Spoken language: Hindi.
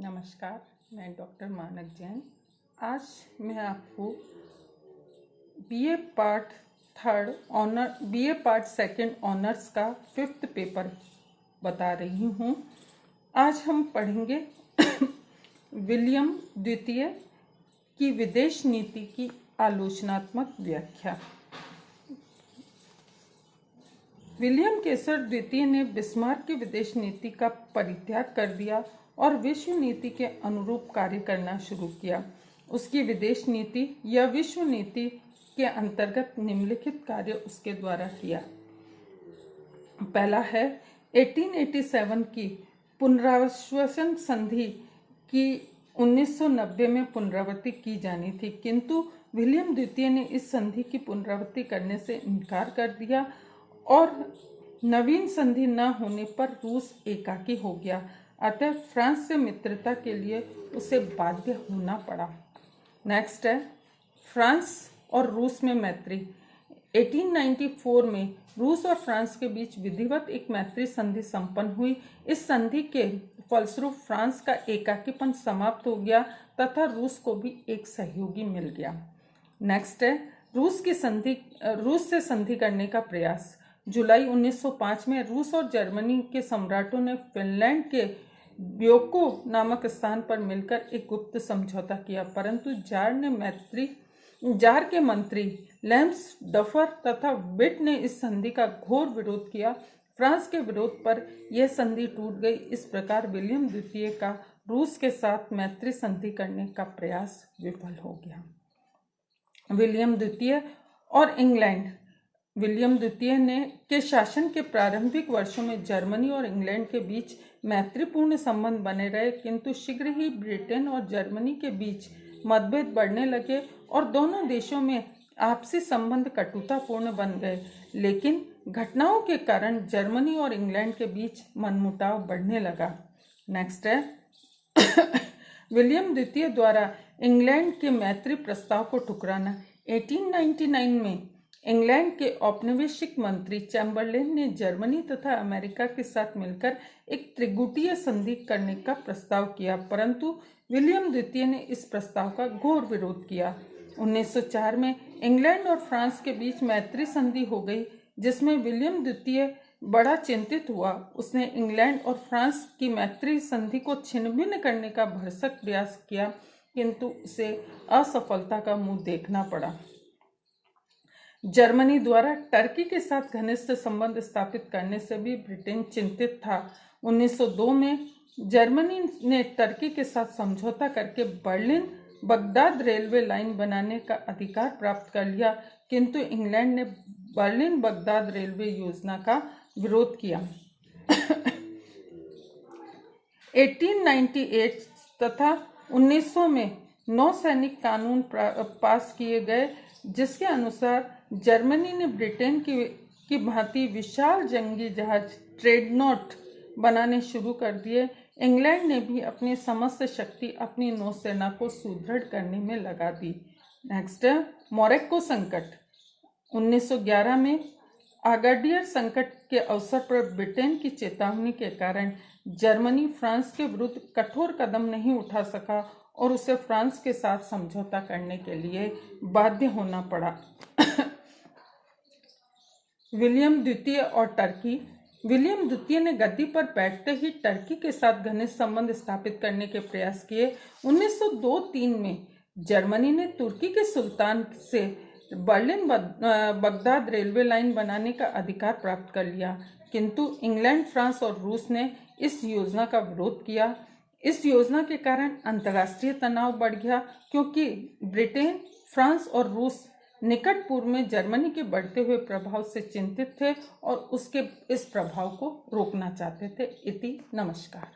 नमस्कार, मैं डॉक्टर मानक जैन। आज मैं आपको बीए पार्ट सेकंड ऑनर्स का 5th पेपर बता रही हूँ। आज हम पढ़ेंगे विलियम द्वितीय की विदेश नीति की आलोचनात्मक व्याख्या। विलियम केसर द्वितीय ने बिस्मार्क की विदेश नीति का परित्याग कर दिया और विश्व नीति के अनुरूप कार्य करना शुरू किया। उसकी विदेश नीति या विश्व नीति के अंतर्गत निम्नलिखित कार्य उसके द्वारा किया। पहला है 1887 की पुनरावसन संधि की 1990 में पुनरावृत्ति की जानी थी, किंतु विलियम द्वितीय ने इस संधि की पुनरावृत्ति करने से इनकार कर दिया और नवीन संधि न होने पर रूस एकाकी हो गया। अतः फ्रांस से मित्रता के लिए उसे बाध्य होना पड़ा। नेक्स्ट है फ्रांस और रूस में मैत्री। 1894 में रूस और फ्रांस के बीच विधिवत एक मैत्री संधि संपन्न हुई। इस संधि के फलस्वरूप फ्रांस का एकाकीपन समाप्त हो गया तथा रूस को भी एक सहयोगी मिल गया। नेक्स्ट है रूस से संधि करने का प्रयास। जुलाई 1905 में रूस और जर्मनी के सम्राटों ने फिनलैंड के ब्योको नामक स्थान पर मिलकर एक गुप्त समझौता किया, परंतु जार के मंत्री लैम्सडॉर्फ तथा विट ने इस संधि का घोर विरोध किया। फ्रांस के विरोध पर यह संधि टूट गई। इस प्रकार विलियम द्वितीय का रूस के साथ मैत्री संधि करने का प्रयास विफल हो गया। विलियम द्वितीय और इंग्लैंड। विलियम द्वितीय के शासन के प्रारंभिक वर्षों में जर्मनी और इंग्लैंड के बीच मैत्रीपूर्ण संबंध बने रहे, किंतु शीघ्र ही ब्रिटेन और जर्मनी के बीच मतभेद बढ़ने लगे और दोनों देशों में आपसी संबंध कटुतापूर्ण बन गए। लेकिन घटनाओं के कारण जर्मनी और इंग्लैंड के बीच मनमुटाव बढ़ने लगा। नेक्स्ट है विलियम द्वितीय द्वारा इंग्लैंड के मैत्री प्रस्ताव को ठुकराना। 1899 में इंग्लैंड के औपनिवेशिक मंत्री चैम्बरलेन ने जर्मनी तथा अमेरिका के साथ मिलकर एक त्रिगुटीय संधि करने का प्रस्ताव किया, परंतु विलियम द्वितीय ने इस प्रस्ताव का घोर विरोध किया। 1904 में इंग्लैंड और फ्रांस के बीच मैत्री संधि हो गई, जिसमें विलियम द्वितीय बड़ा चिंतित हुआ। उसने इंग्लैंड और फ्रांस की मैत्री संधि को छिन्न-भिन्न करने का भरसक प्रयास किया, किंतु उसे असफलता का मुंह देखना पड़ा। जर्मनी द्वारा टर्की के साथ घनिष्ठ संबंध स्थापित करने से भी ब्रिटेन चिंतित था। 1902 में जर्मनी ने टर्की के साथ समझौता करके बर्लिन बगदाद रेलवे लाइन बनाने का अधिकार प्राप्त कर लिया, किंतु इंग्लैंड ने बर्लिन बगदाद रेलवे योजना का विरोध किया। 1898 तथा 1900 में नौसैनिक कानून पास किए गए, जिसके अनुसार जर्मनी ने ब्रिटेन की भांति विशाल जंगी जहाज ट्रेडनॉट बनाने शुरू कर दिए। इंग्लैंड ने भी अपनी समस्त शक्ति अपनी नौसेना को सुदृढ़ करने में लगा दी। नेक्स्ट है मोरक्को संकट। 1911 में अगाडियर संकट के अवसर पर ब्रिटेन की चेतावनी के कारण जर्मनी फ्रांस के विरुद्ध कठोर कदम नहीं उठा सका और उसे फ्रांस के साथ समझौता करने के लिए बाध्य होना पड़ा। विलियम द्वितीय और टर्की। विलियम द्वितीय ने गद्दी पर बैठते ही टर्की के साथ घनिष्ठ संबंध स्थापित करने के प्रयास किए। 1902-03 में जर्मनी ने तुर्की के सुल्तान से बर्लिन बगदाद रेलवे लाइन बनाने का अधिकार प्राप्त कर लिया, किंतु इंग्लैंड, फ्रांस और रूस ने इस योजना का विरोध किया। इस योजना के कारण अंतर्राष्ट्रीय तनाव बढ़ गया, क्योंकि ब्रिटेन, फ्रांस और रूस निकट पूर्व में जर्मनी के बढ़ते हुए प्रभाव से चिंतित थे और उसके इस प्रभाव को रोकना चाहते थे। इति नमस्कार।